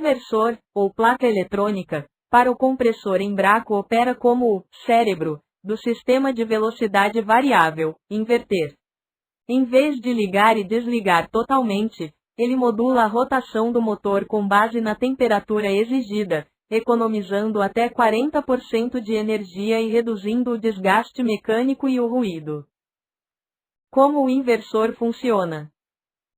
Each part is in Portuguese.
inversor, ou placa eletrônica, para o compressor Embraco opera como o cérebro do sistema de velocidade variável, inverter. Em vez de ligar e desligar totalmente, ele modula a rotação do motor com base na temperatura exigida, economizando até 40% de energia e reduzindo o desgaste mecânico e o ruído. Como o inversor funciona?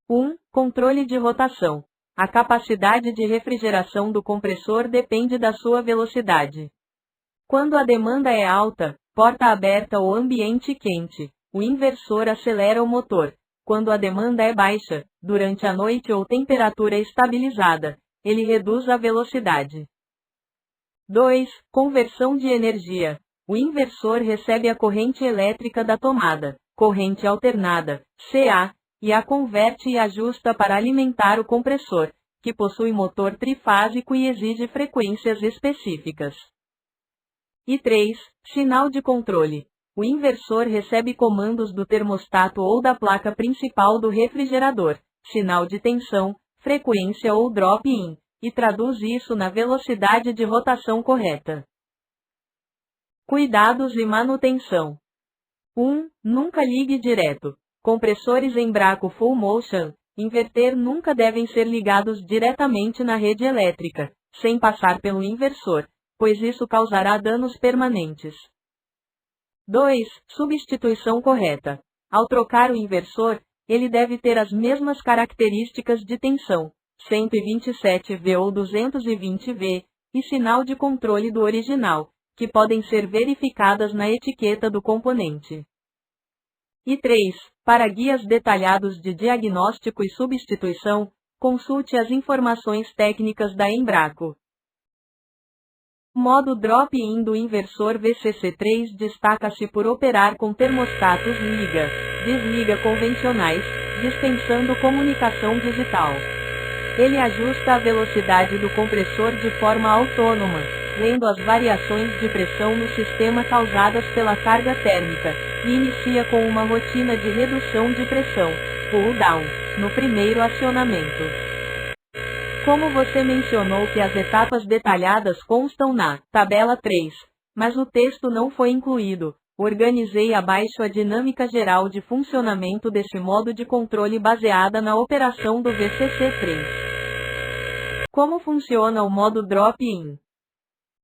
1. Controle de rotação. A capacidade de refrigeração do compressor depende da sua velocidade. Quando a demanda é alta, porta aberta ou ambiente quente, o inversor acelera o motor. Quando a demanda é baixa, durante a noite ou temperatura estabilizada, ele reduz a velocidade. 2. Conversão de energia. O inversor recebe a corrente elétrica da tomada, corrente alternada, CA, e a converte e ajusta para alimentar o compressor, que possui motor trifásico e exige frequências específicas. E 3. Sinal de controle. O inversor recebe comandos do termostato ou da placa principal do refrigerador, sinal de tensão, frequência ou drop-in, e traduz isso na velocidade de rotação correta. Cuidados e manutenção. 1. Nunca ligue direto. Compressores Embraco Full Motion, inverter nunca devem ser ligados diretamente na rede elétrica, sem passar pelo inversor, pois isso causará danos permanentes. 2. Substituição correta. Ao trocar o inversor, ele deve ter as mesmas características de tensão, 127 V ou 220 V, e sinal de controle do original, que podem ser verificadas na etiqueta do componente. E 3. Para guias detalhados de diagnóstico e substituição, consulte as informações técnicas da Embraco. Modo drop-in do inversor VCC3 destaca-se por operar com termostatos liga-desliga convencionais, dispensando comunicação digital. Ele ajusta a velocidade do compressor de forma autônoma, lendo as variações de pressão no sistema causadas pela carga térmica, e inicia com uma rotina de redução de pressão, pull-down, no primeiro acionamento. Como você mencionou que as etapas detalhadas constam na tabela 3, mas o texto não foi incluído, organizei abaixo a dinâmica geral de funcionamento desse modo de controle baseada na operação do VCC3. Como funciona o modo drop-in?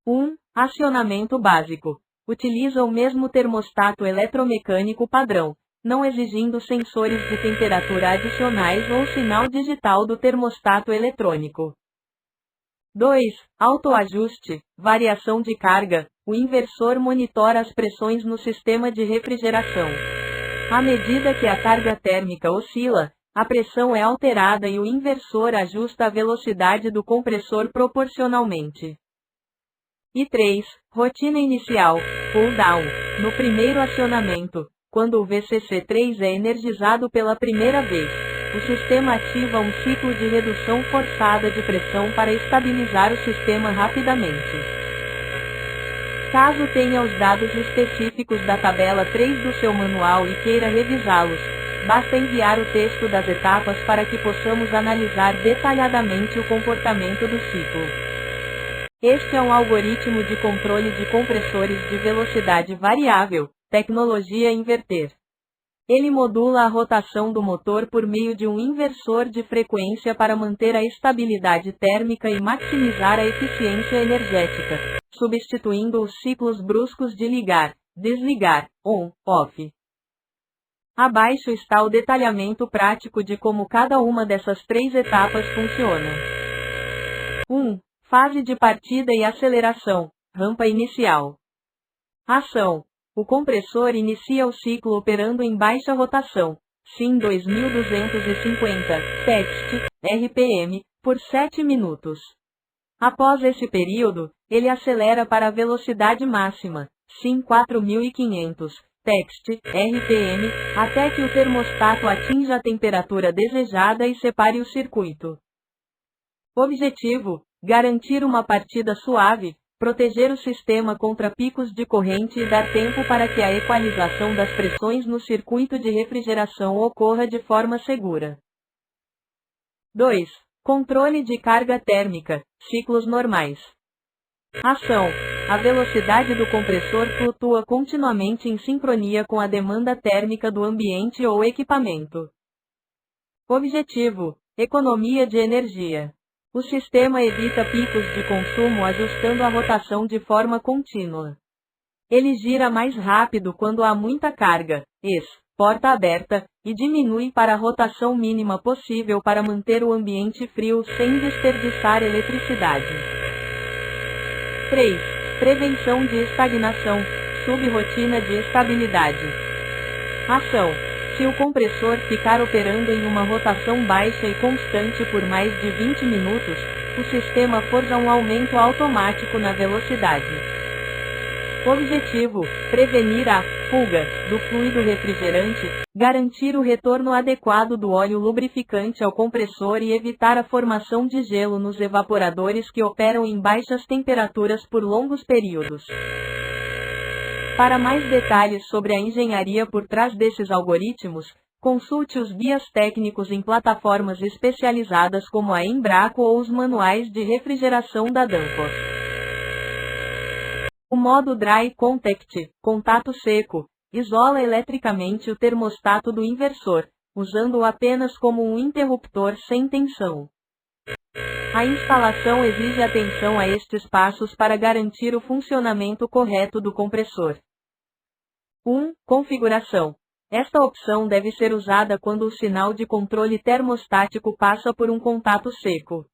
1. Acionamento básico. Utiliza o mesmo termostato eletromecânico padrão, não exigindo sensores de temperatura adicionais ou sinal digital do termostato eletrônico. 2. Autoajuste, variação de carga. O inversor monitora as pressões no sistema de refrigeração. À medida que a carga térmica oscila, a pressão é alterada e o inversor ajusta a velocidade do compressor proporcionalmente. E 3. Rotina inicial, pull-down. No primeiro acionamento, quando o VCC3 é energizado pela primeira vez, o sistema ativa um ciclo de redução forçada de pressão para estabilizar o sistema rapidamente. Caso tenha os dados específicos da tabela 3 do seu manual e queira revisá-los, basta enviar o texto das etapas para que possamos analisar detalhadamente o comportamento do ciclo. Este é um algoritmo de controle de compressores de velocidade variável, tecnologia inverter. Ele modula a rotação do motor por meio de um inversor de frequência para manter a estabilidade térmica e maximizar a eficiência energética, substituindo os ciclos bruscos de ligar, desligar, on, off. Abaixo está o detalhamento prático de como cada uma dessas 3 etapas funciona. 1. Fase de partida e aceleração, rampa inicial. Ação. O compressor inicia o ciclo operando em baixa rotação, SIN 2250, text, RPM, por 7 minutos. Após esse período, ele acelera para a velocidade máxima, SIN 4500, text, RPM, até que o termostato atinja a temperatura desejada e separe o circuito. Objetivo: garantir uma partida suave, proteger o sistema contra picos de corrente e dar tempo para que a equalização das pressões no circuito de refrigeração ocorra de forma segura. 2. Controle de carga térmica, ciclos normais. Ação. A velocidade do compressor flutua continuamente em sincronia com a demanda térmica do ambiente ou equipamento. Objetivo: economia de energia. O sistema evita picos de consumo ajustando a rotação de forma contínua. Ele gira mais rápido quando há muita carga, porta aberta, e diminui para a rotação mínima possível para manter o ambiente frio sem desperdiçar eletricidade. 3. Prevenção de estagnação, subrotina de estabilidade. Ação. Se o compressor ficar operando em uma rotação baixa e constante por mais de 20 minutos, o sistema forja um aumento automático na velocidade. Objetivo: prevenir a fuga do fluido refrigerante, garantir o retorno adequado do óleo lubrificante ao compressor e evitar a formação de gelo nos evaporadores que operam em baixas temperaturas por longos períodos. Para mais detalhes sobre a engenharia por trás desses algoritmos, consulte os guias técnicos em plataformas especializadas como a Embraco ou os manuais de refrigeração da Danfoss. O modo Dry Contact, contato seco, isola eletricamente o termostato do inversor, usando-o apenas como um interruptor sem tensão. A instalação exige atenção a estes passos para garantir o funcionamento correto do compressor. 1. Configuração. Esta opção deve ser usada quando o sinal de controle termostático passa por um contato seco.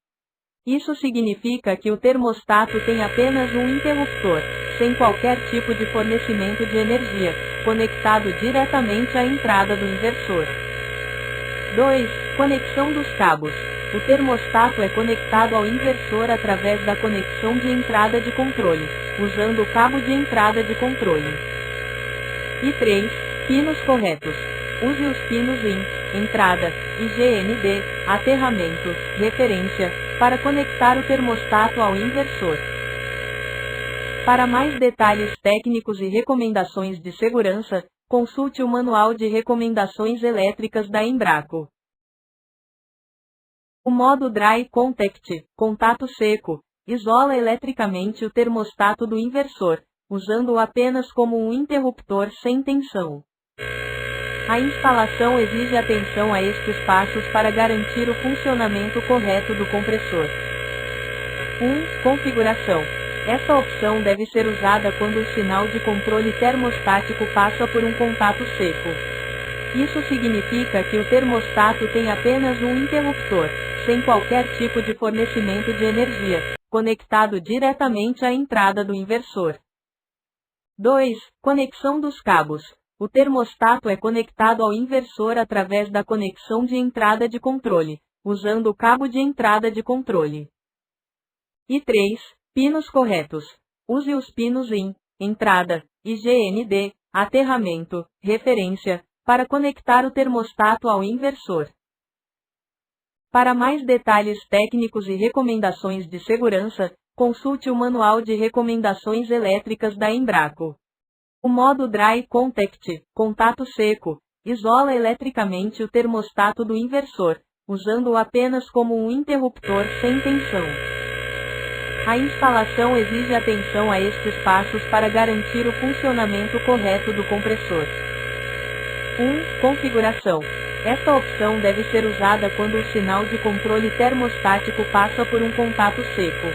Isso significa que o termostato tem apenas um interruptor, sem qualquer tipo de fornecimento de energia, conectado diretamente à entrada do inversor. 2. Conexão dos cabos. O termostato é conectado ao inversor através da conexão de entrada de controle, usando o cabo de entrada de controle. E 3. Pinos corretos. Use os pinos IN, entrada, e GND, aterramento, referência, para conectar o termostato ao inversor. Para mais detalhes técnicos e recomendações de segurança, consulte o Manual de Recomendações Elétricas da Embraco. O modo Dry Contact, contato seco, isola eletricamente o termostato do inversor, usando-o apenas como um interruptor sem tensão. A instalação exige atenção a estes passos para garantir o funcionamento correto do compressor. 1. Configuração. Esta opção deve ser usada quando o sinal de controle termostático passa por um contato seco. Isso significa que o termostato tem apenas um interruptor, sem qualquer tipo de fornecimento de energia, conectado diretamente à entrada do inversor. 2. Conexão dos cabos. O termostato é conectado ao inversor através da conexão de entrada de controle, usando o cabo de entrada de controle. E 3. Pinos corretos. Use os pinos IN, entrada, e GND, aterramento, referência, para conectar o termostato ao inversor. Para mais detalhes técnicos e recomendações de segurança, consulte o Manual de Recomendações Elétricas da Embraco. O modo Dry Contact, contato seco, isola eletricamente o termostato do inversor, usando-o apenas como um interruptor sem tensão. A instalação exige atenção a estes passos para garantir o funcionamento correto do compressor. 1. Configuração. Esta opção deve ser usada quando o sinal de controle termostático passa por um contato seco.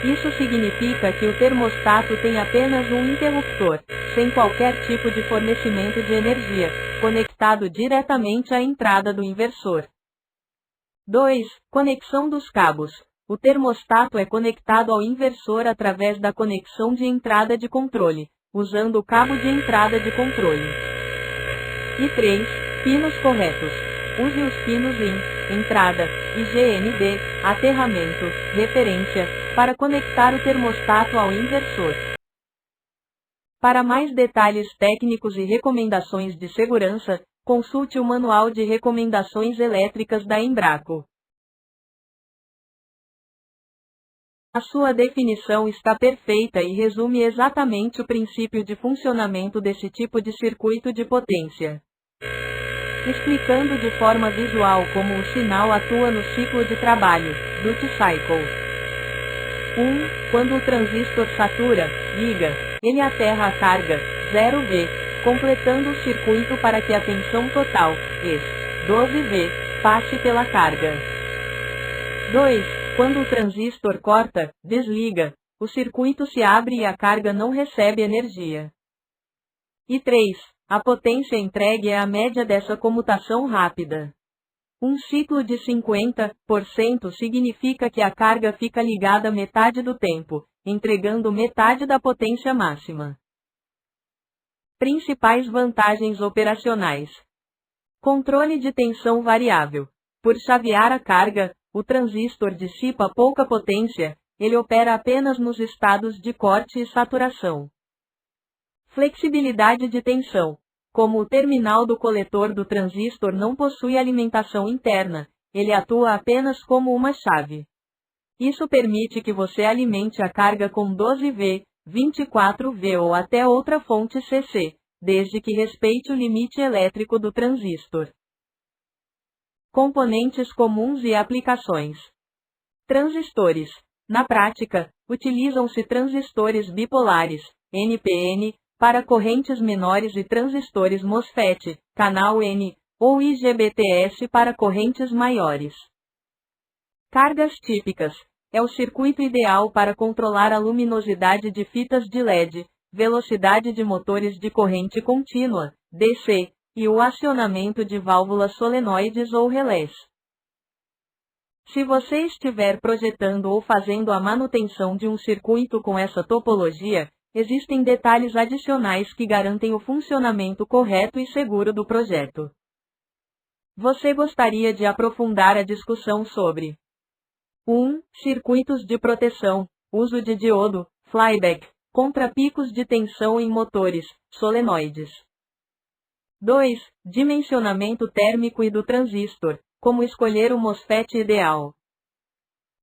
Isso significa que o termostato tem apenas um interruptor, sem qualquer tipo de fornecimento de energia, conectado diretamente à entrada do inversor. 2. Conexão dos cabos. O termostato é conectado ao inversor através da conexão de entrada de controle, usando o cabo de entrada de controle. E 3. Pinos corretos. Use os pinos IN, entrada, e GND, aterramento, referência, para conectar o termostato ao inversor. Para mais detalhes técnicos e recomendações de segurança, consulte o Manual de Recomendações Elétricas da Embraco. A sua definição está perfeita e resume exatamente o princípio de funcionamento desse tipo de circuito de potência. explicando de forma visual como o sinal atua no ciclo de trabalho, duty cycle. 1. Quando o transistor satura, liga, ele aterra a carga, 0V, completando o circuito para que a tensão total, ES, 12V, passe pela carga. 2. Quando o transistor corta, desliga, o circuito se abre e a carga não recebe energia. E 3. A potência entregue é a média dessa comutação rápida. Um ciclo de 50% significa que a carga fica ligada metade do tempo, entregando metade da potência máxima. Principais vantagens operacionais. Controle de tensão variável. Por chavear a carga, o transistor dissipa pouca potência, ele opera apenas nos estados de corte e saturação. Flexibilidade de tensão. Como o terminal do coletor do transistor não possui alimentação interna, ele atua apenas como uma chave. Isso permite que você alimente a carga com 12V, 24V ou até outra fonte CC, desde que respeite o limite elétrico do transistor. Componentes comuns e aplicações. Transistores. Na prática, utilizam-se transistores bipolares, NPN, para correntes menores e transistores MOSFET, canal N, ou IGBTs para correntes maiores. Cargas típicas. É o circuito ideal para controlar a luminosidade de fitas de LED, velocidade de motores de corrente contínua, DC, e o acionamento de válvulas solenoides ou relés. Se você estiver projetando ou fazendo a manutenção de um circuito com essa topologia, existem detalhes adicionais que garantem o funcionamento correto e seguro do projeto. Você gostaria de aprofundar a discussão sobre 1. Circuitos de proteção, uso de diodo, flyback, contra picos de tensão em motores, solenoides. 2. Dimensionamento térmico e do transistor, como escolher o MOSFET ideal.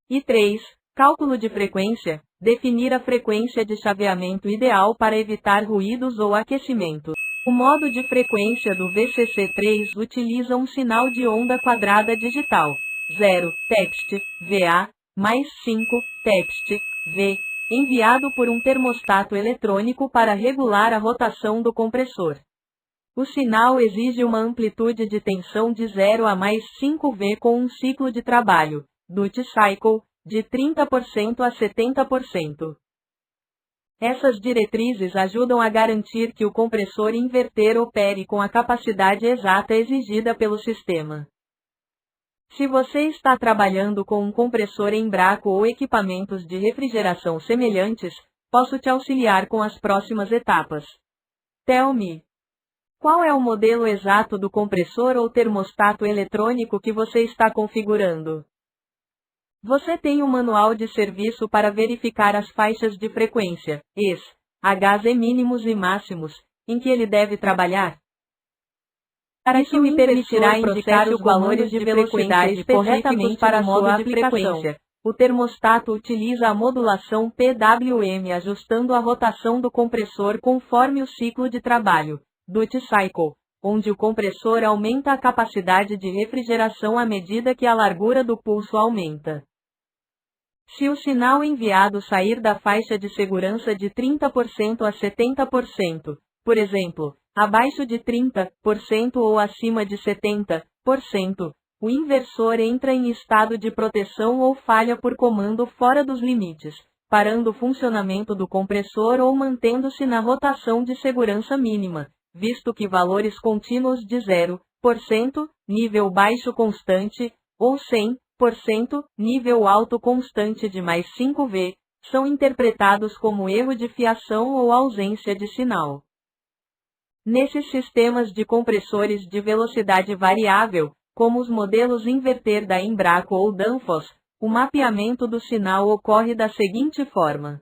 E 3. Cálculo de frequência, definir a frequência de chaveamento ideal para evitar ruídos ou aquecimento. O modo de frequência do VCC3 utiliza um sinal de onda quadrada digital, 0, text, VA, mais 5, text, V, enviado por um termostato eletrônico para regular a rotação do compressor. O sinal exige uma amplitude de tensão de 0 a mais 5V com um ciclo de trabalho, duty cycle, de 30% a 70%. Essas diretrizes ajudam a garantir que o compressor inverter opere com a capacidade exata exigida pelo sistema. Se você está trabalhando com um compressor Embraco ou equipamentos de refrigeração semelhantes, posso te auxiliar com as próximas etapas. Tell me. Qual é o modelo exato do compressor ou termostato eletrônico que você está configurando? Você tem um manual de serviço para verificar as faixas de frequência, ES, HZ mínimos e máximos, em que ele deve trabalhar? Para que me permitirá indicar os valores de velocidade corretamente para a sua aplicação. O termostato utiliza a modulação PWM ajustando a rotação do compressor conforme o ciclo de trabalho, duty cycle, onde o compressor aumenta a capacidade de refrigeração à medida que a largura do pulso aumenta. Se o sinal enviado sair da faixa de segurança de 30% a 70%, por exemplo, abaixo de 30% ou acima de 70%, o inversor entra em estado de proteção ou falha por comando fora dos limites, parando o funcionamento do compressor ou mantendo-se na rotação de segurança mínima, visto que valores contínuos de 0%, nível baixo constante, ou 100%, nível alto constante de mais 5V, são interpretados como erro de fiação ou ausência de sinal. Nesses sistemas de compressores de velocidade variável, como os modelos inverter da Embraco ou Danfoss, o mapeamento do sinal ocorre da seguinte forma.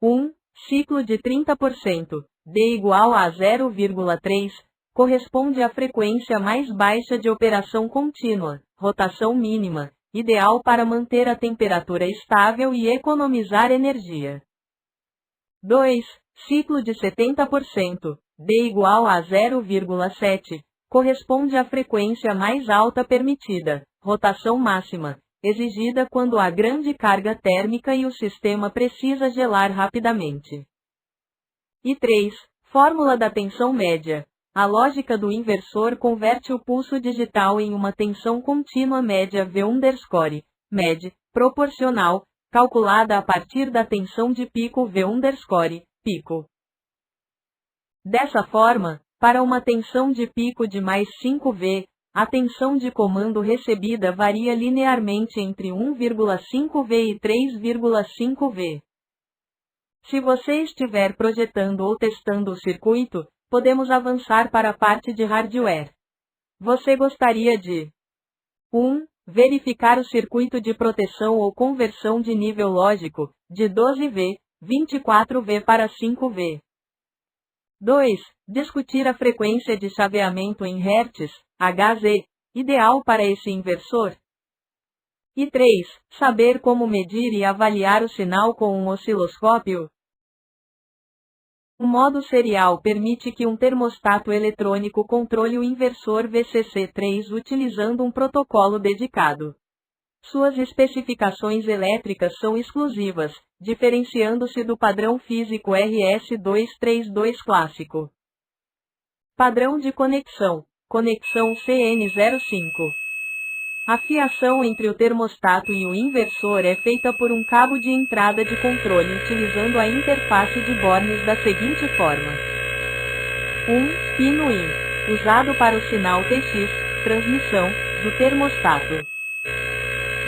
1. Ciclo de 30%, D igual a 0,3, corresponde à frequência mais baixa de operação contínua, rotação mínima, ideal para manter a temperatura estável e economizar energia. 2. Ciclo de 70%, D igual a 0,7, corresponde à frequência mais alta permitida, rotação máxima, exigida quando há grande carga térmica e o sistema precisa gelar rapidamente. E 3. Fórmula da tensão média. A lógica do inversor converte o pulso digital em uma tensão contínua média V_, MED, proporcional, calculada a partir da tensão de pico V_, pico. Dessa forma, para uma tensão de pico de mais 5V, a tensão de comando recebida varia linearmente entre 1,5V e 3,5V. Se você estiver projetando ou testando o circuito, podemos avançar para a parte de hardware. Você gostaria de 1. Verificar o circuito de proteção ou conversão de nível lógico, de 12V, 24V para 5V. 2. Discutir a frequência de chaveamento em Hz, Hz, ideal para esse inversor. E 3. Saber como medir e avaliar o sinal com um osciloscópio. O modo serial permite que um termostato eletrônico controle o inversor VCC3 utilizando um protocolo dedicado. Suas especificações elétricas são exclusivas, diferenciando-se do padrão físico RS-232 clássico. Padrão de conexão. Conexão CN05. A fiação entre o termostato e o inversor é feita por um cabo de entrada de controle utilizando a interface de bornes da seguinte forma. 1. Pino IN, usado para o sinal TX, transmissão, do termostato.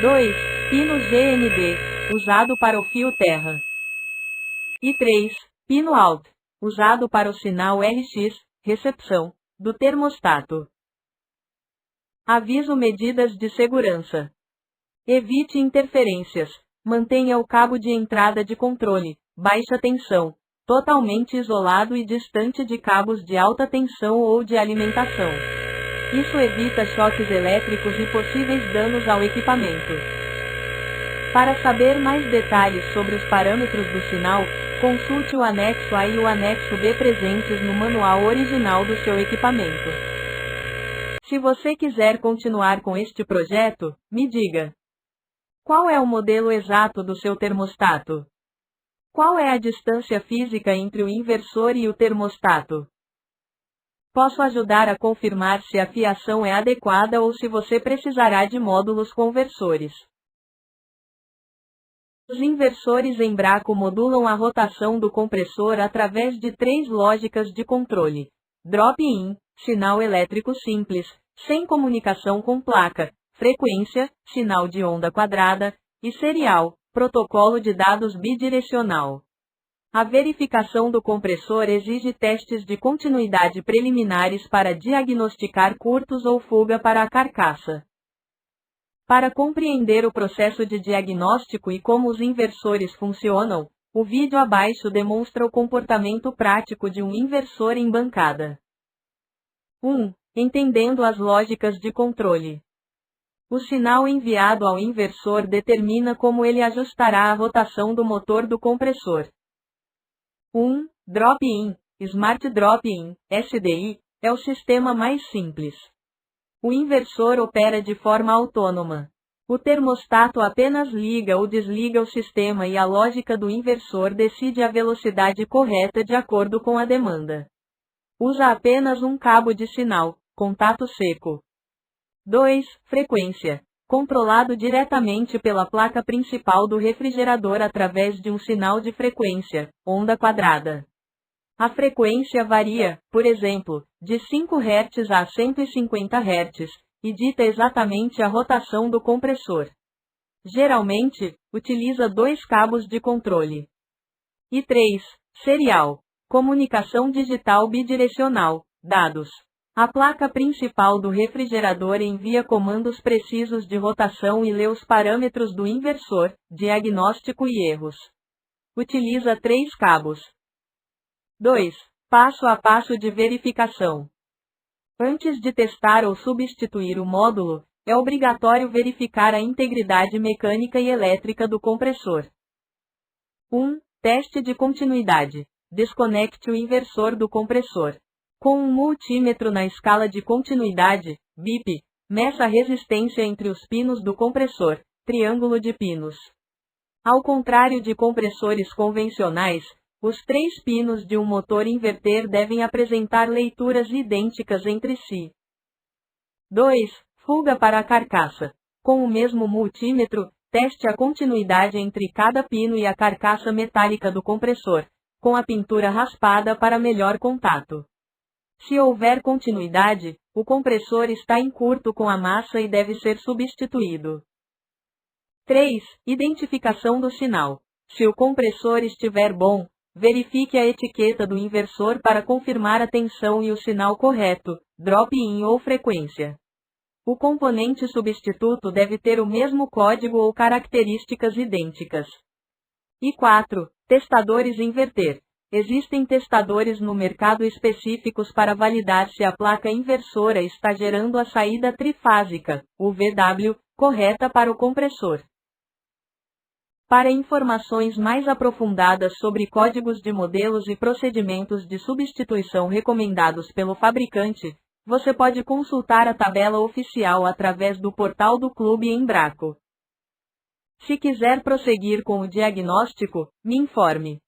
2. Pino GND, usado para o fio terra. E 3. Pino OUT, usado para o sinal RX, recepção, do termostato. Aviso: medidas de segurança. Evite interferências. Mantenha o cabo de entrada de controle, baixa tensão, totalmente isolado e distante de cabos de alta tensão ou de alimentação. Isso evita choques elétricos e possíveis danos ao equipamento. Para saber mais detalhes sobre os parâmetros do sinal, consulte o anexo A e o anexo B presentes no manual original do seu equipamento. Se você quiser continuar com este projeto, me diga. Qual é o modelo exato do seu termostato? Qual é a distância física entre o inversor e o termostato? Posso ajudar a confirmar se a fiação é adequada ou se você precisará de módulos conversores. Os inversores Embraco modulam a rotação do compressor através de 3 lógicas de controle. Drop-in, sinal elétrico simples, sem comunicação com placa, frequência, sinal de onda quadrada, e serial, protocolo de dados bidirecional. A verificação do compressor exige testes de continuidade preliminares para diagnosticar curtos ou fuga para a carcaça. Para compreender o processo de diagnóstico e como os inversores funcionam, o vídeo abaixo demonstra o comportamento prático de um inversor em bancada. 1. Entendendo as lógicas de controle. O sinal enviado ao inversor determina como ele ajustará a rotação do motor do compressor. 1. Drop-in, Smart Drop-in, SDI, é o sistema mais simples. O inversor opera de forma autônoma. O termostato apenas liga ou desliga o sistema e a lógica do inversor decide a velocidade correta de acordo com a demanda. Usa apenas um cabo de sinal, contato seco. 2. Frequência. Controlado diretamente pela placa principal do refrigerador através de um sinal de frequência, onda quadrada. A frequência varia, por exemplo, de 5 Hz a 150 Hz, e dita exatamente a rotação do compressor. Geralmente, utiliza 2 cabos de controle. E 3. Serial. Comunicação digital bidirecional, dados. A placa principal do refrigerador envia comandos precisos de rotação e lê os parâmetros do inversor, diagnóstico e erros. Utiliza 3 cabos. 2. Passo a passo de verificação. Antes de testar ou substituir o módulo, é obrigatório verificar a integridade mecânica e elétrica do compressor. 1. Teste de continuidade. Desconecte o inversor do compressor. Com um multímetro na escala de continuidade, BIP, meça a resistência entre os pinos do compressor, triângulo de pinos. Ao contrário de compressores convencionais, os 3 pinos de um motor inverter devem apresentar leituras idênticas entre si. 2. Fuga para a carcaça. Com o mesmo multímetro, teste a continuidade entre cada pino e a carcaça metálica do compressor, com a pintura raspada para melhor contato. Se houver continuidade, o compressor está em curto com a massa e deve ser substituído. 3. Identificação do sinal. Se o compressor estiver bom, verifique a etiqueta do inversor para confirmar a tensão e o sinal correto, drop-in ou frequência. O componente substituto deve ter o mesmo código ou características idênticas. E 4. Testadores inverter. Existem testadores no mercado específicos para validar se a placa inversora está gerando a saída trifásica, UVW, correta para o compressor. Para informações mais aprofundadas sobre códigos de modelos e procedimentos de substituição recomendados pelo fabricante, você pode consultar a tabela oficial através do portal do Clube Embraco. Se quiser prosseguir com o diagnóstico, me informe.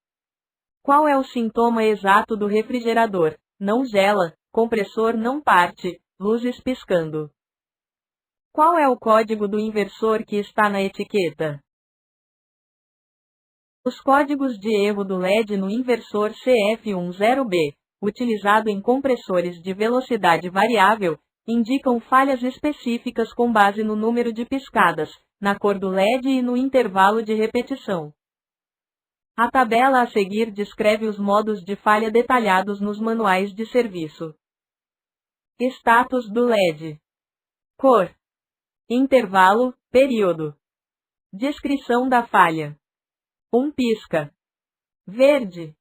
Qual é o sintoma exato do refrigerador? Não gela, compressor não parte, luzes piscando. Qual é o código do inversor que está na etiqueta? Os códigos de erro do LED no inversor CF10B, utilizado em compressores de velocidade variável, indicam falhas específicas com base no número de piscadas, na cor do LED e no intervalo de repetição. A tabela a seguir descreve os modos de falha detalhados nos manuais de serviço. Status do LED. Cor. Intervalo, período. Descrição da falha. 1 pisca. Verde.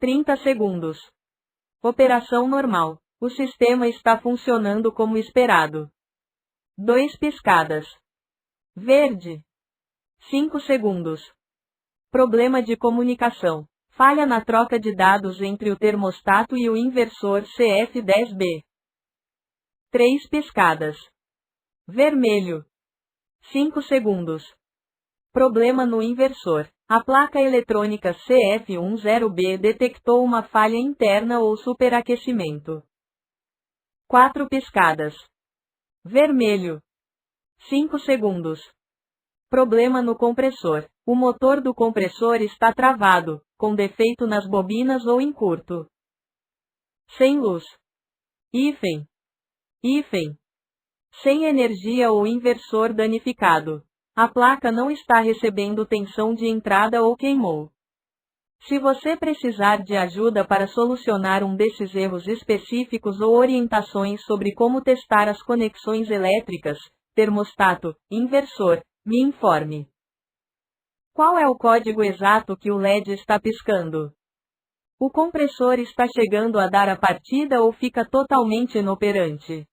30 segundos. Operação normal. O sistema está funcionando como esperado. 2 piscadas. Verde. 5 segundos. Problema de comunicação. Falha na troca de dados entre o termostato e o inversor CF10B. 3 piscadas. Vermelho. 5 segundos. Problema no inversor. A placa eletrônica CF10B detectou uma falha interna ou superaquecimento. 4 piscadas. Vermelho. 5 segundos. Problema no compressor. O motor do compressor está travado, com defeito nas bobinas ou em curto. Sem luz. Hífen. Sem energia ou inversor danificado. A placa não está recebendo tensão de entrada ou queimou. Se você precisar de ajuda para solucionar um desses erros específicos ou orientações sobre como testar as conexões elétricas, termostato, inversor, me informe. Qual é o código exato que o LED está piscando? O compressor está chegando a dar a partida ou fica totalmente inoperante?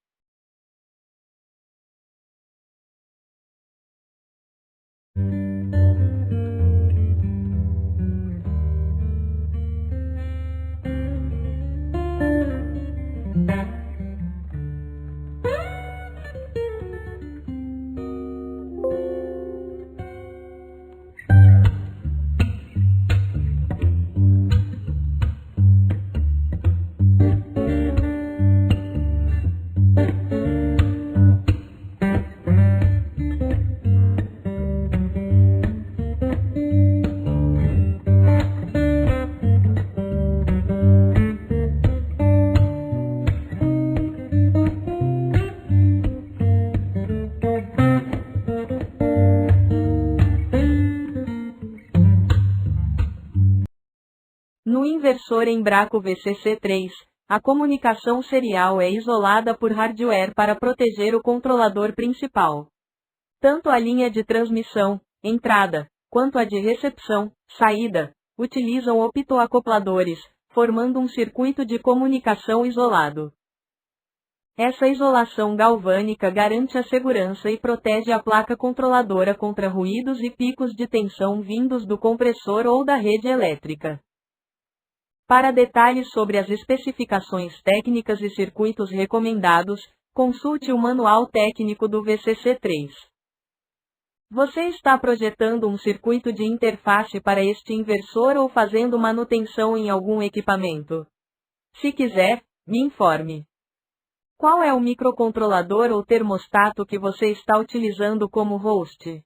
No inversor Embraco VCC3, a comunicação serial é isolada por hardware para proteger o controlador principal. Tanto a linha de transmissão, entrada, quanto a de recepção, saída, utilizam optoacopladores, formando um circuito de comunicação isolado. Essa isolação galvânica garante a segurança e protege a placa controladora contra ruídos e picos de tensão vindos do compressor ou da rede elétrica. Para detalhes sobre as especificações técnicas e circuitos recomendados, consulte o Manual Técnico do VCC3. Você está projetando um circuito de interface para este inversor ou fazendo manutenção em algum equipamento? Se quiser, me informe. Qual é o microcontrolador ou termostato que você está utilizando como host?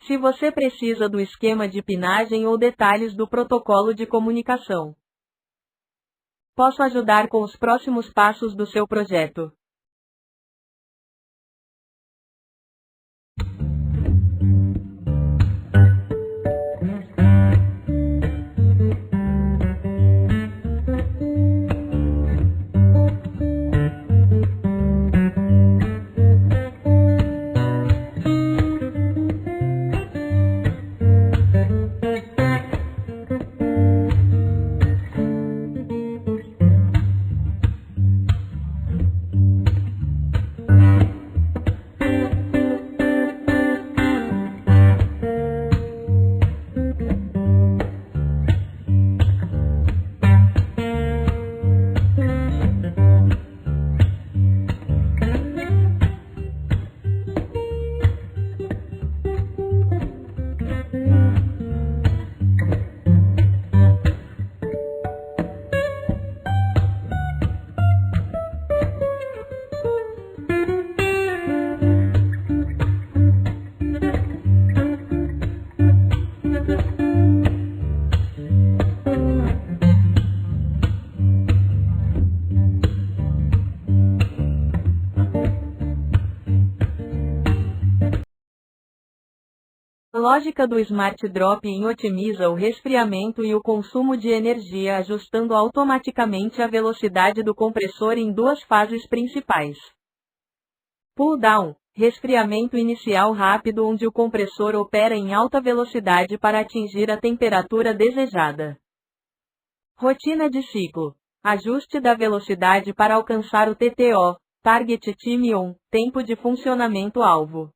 Se você precisa do esquema de pinagem ou detalhes do protocolo de comunicação, posso ajudar com os próximos passos do seu projeto. A lógica do Smart Drop-in otimiza o resfriamento e o consumo de energia ajustando automaticamente a velocidade do compressor em duas fases principais. Pull-down, resfriamento inicial rápido onde o compressor opera em alta velocidade para atingir a temperatura desejada. Rotina de ciclo. Ajuste da velocidade para alcançar o TTO, Target Time On, tempo de funcionamento alvo.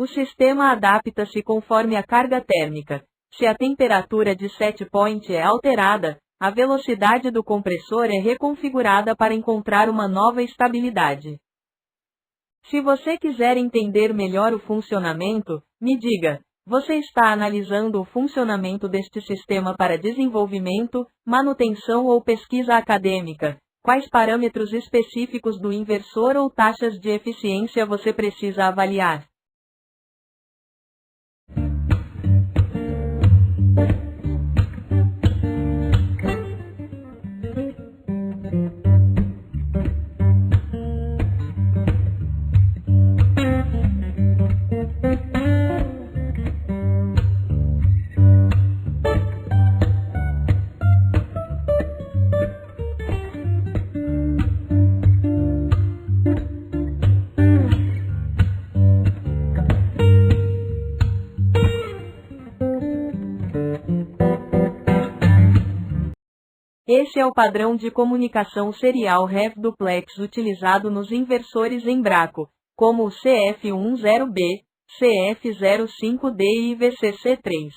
O sistema adapta-se conforme a carga térmica. Se a temperatura de set point é alterada, a velocidade do compressor é reconfigurada para encontrar uma nova estabilidade. Se você quiser entender melhor o funcionamento, me diga, você está analisando o funcionamento deste sistema para desenvolvimento, manutenção ou pesquisa acadêmica? Quais parâmetros específicos do inversor ou taxas de eficiência você precisa avaliar? Este é o padrão de comunicação serial REV duplex utilizado nos inversores Embraco, como o CF10B, CF05D e VCC3.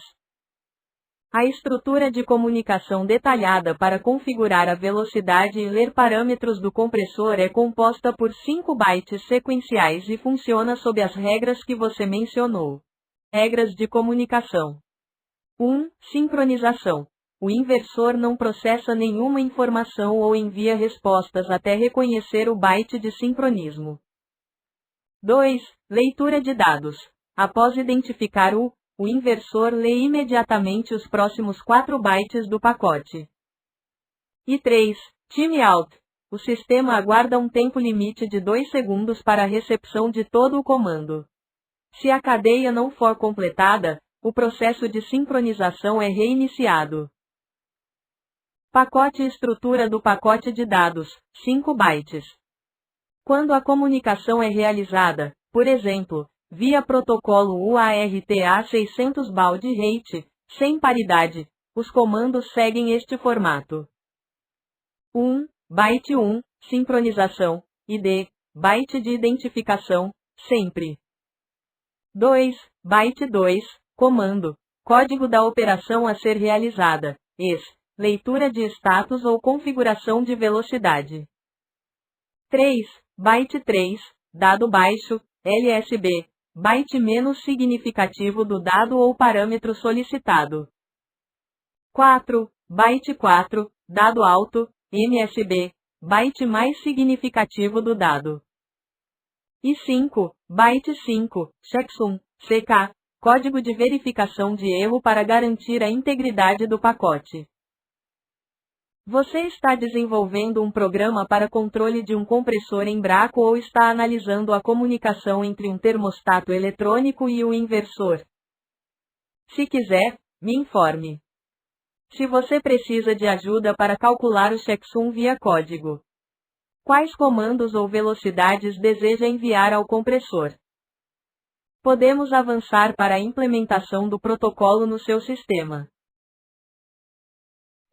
A estrutura de comunicação detalhada para configurar a velocidade e ler parâmetros do compressor é composta por 5 bytes sequenciais e funciona sob as regras que você mencionou. Regras de comunicação. 1. Sincronização. O inversor não processa nenhuma informação ou envia respostas até reconhecer o byte de sincronismo. 2. Leitura de dados. Após identificar o inversor lê imediatamente os próximos 4 bytes do pacote. E 3. Timeout. O sistema aguarda um tempo limite de 2 segundos para a recepção de todo o comando. Se a cadeia não for completada, o processo de sincronização é reiniciado. Pacote e estrutura do pacote de dados, 5 bytes. Quando a comunicação é realizada, por exemplo, via protocolo UART 600 baud rate, sem paridade, os comandos seguem este formato. 1. Byte 1, sincronização, ID, byte de identificação, sempre. 2. Byte 2, comando, código da operação a ser realizada, ES. Leitura de status ou configuração de velocidade. 3. Byte 3. Dado baixo, LSB. Byte menos significativo do dado ou parâmetro solicitado. 4. Byte 4. Dado alto, MSB. Byte mais significativo do dado. E 5. Byte 5. Checksum, CK. Código de verificação de erro para garantir a integridade do pacote. Você está desenvolvendo um programa para controle de um compressor Embraco ou está analisando a comunicação entre um termostato eletrônico e o inversor? Se quiser, me informe. Se você precisa de ajuda para calcular o checksum via código. Quais comandos ou velocidades deseja enviar ao compressor? Podemos avançar para a implementação do protocolo no seu sistema.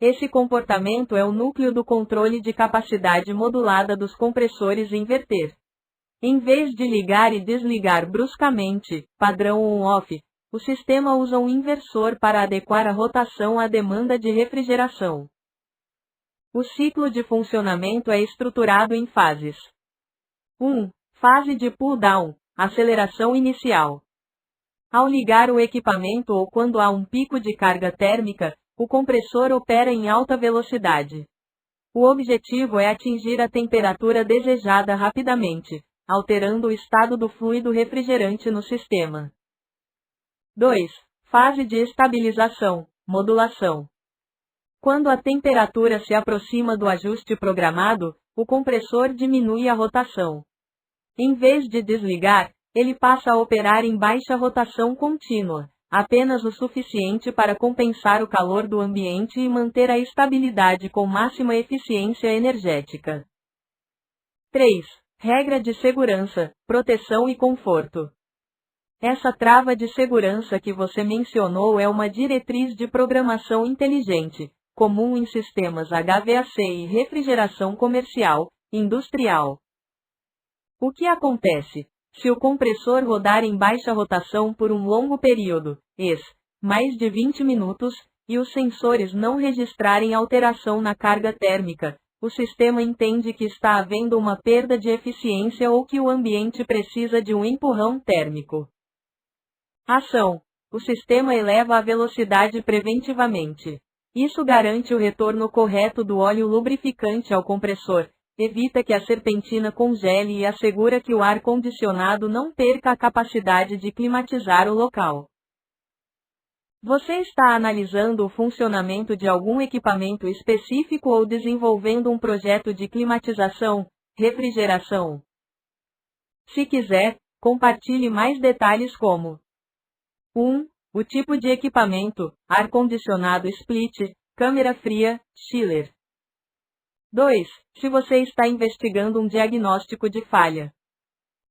Esse comportamento é o núcleo do controle de capacidade modulada dos compressores inverter. Em vez de ligar e desligar bruscamente, padrão on-off, o sistema usa um inversor para adequar a rotação à demanda de refrigeração. O ciclo de funcionamento é estruturado em fases. 1. Fase de pull-down, aceleração inicial. Ao ligar o equipamento ou quando há um pico de carga térmica, o compressor opera em alta velocidade. O objetivo é atingir a temperatura desejada rapidamente, alterando o estado do fluido refrigerante no sistema. 2. Fase de estabilização, modulação. Quando a temperatura se aproxima do ajuste programado, o compressor diminui a rotação. Em vez de desligar, ele passa a operar em baixa rotação contínua, apenas o suficiente para compensar o calor do ambiente e manter a estabilidade com máxima eficiência energética. 3. Regra de segurança, proteção e conforto. Essa trava de segurança que você mencionou é uma diretriz de programação inteligente, comum em sistemas HVAC e refrigeração comercial, industrial. O que acontece? Se o compressor rodar em baixa rotação por um longo período, mais de 20 minutos, e os sensores não registrarem alteração na carga térmica, o sistema entende que está havendo uma perda de eficiência ou que o ambiente precisa de um empurrão térmico. Ação. O sistema eleva a velocidade preventivamente. Isso garante o retorno correto do óleo lubrificante ao compressor, evita que a serpentina congele e assegura que o ar-condicionado não perca a capacidade de climatizar o local. Você está analisando o funcionamento de algum equipamento específico ou desenvolvendo um projeto de climatização, refrigeração? Se quiser, compartilhe mais detalhes como 1. O tipo de equipamento, ar-condicionado split, câmara fria, chiller. 2. Se você está investigando um diagnóstico de falha.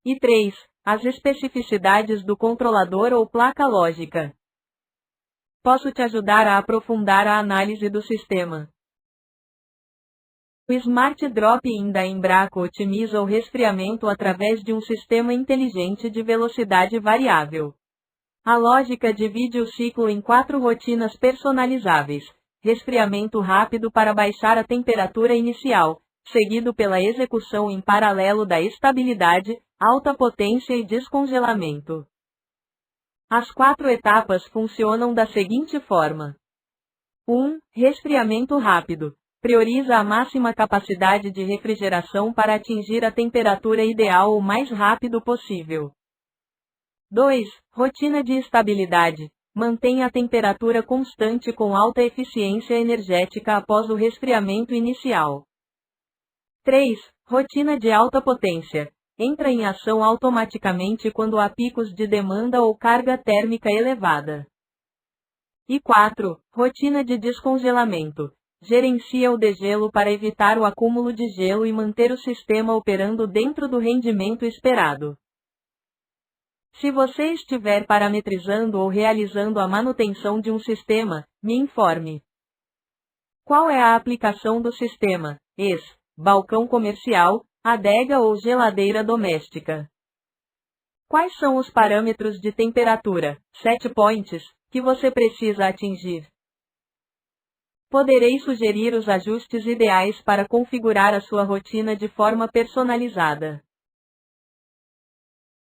E 3. As especificidades do controlador ou placa lógica. Posso te ajudar a aprofundar a análise do sistema. O Smart Drop-in da Embraco otimiza o resfriamento através de um sistema inteligente de velocidade variável. A lógica divide o ciclo em 4 rotinas personalizáveis. Resfriamento rápido para baixar a temperatura inicial, seguido pela execução em paralelo da estabilidade, alta potência e descongelamento. As 4 etapas funcionam da seguinte forma. 1. Resfriamento rápido. Prioriza a máxima capacidade de refrigeração para atingir a temperatura ideal o mais rápido possível. 2. Rotina de estabilidade. Mantém a temperatura constante com alta eficiência energética após o resfriamento inicial. 3. Rotina de alta potência. Entra em ação automaticamente quando há picos de demanda ou carga térmica elevada. E 4. Rotina de descongelamento. Gerencia o degelo para evitar o acúmulo de gelo e manter o sistema operando dentro do rendimento esperado. Se você estiver parametrizando ou realizando a manutenção de um sistema, me informe. Qual é a aplicação do sistema? Balcão comercial, adega ou geladeira doméstica? Quais são os parâmetros de temperatura, set points, que você precisa atingir? Poderei sugerir os ajustes ideais para configurar a sua rotina de forma personalizada.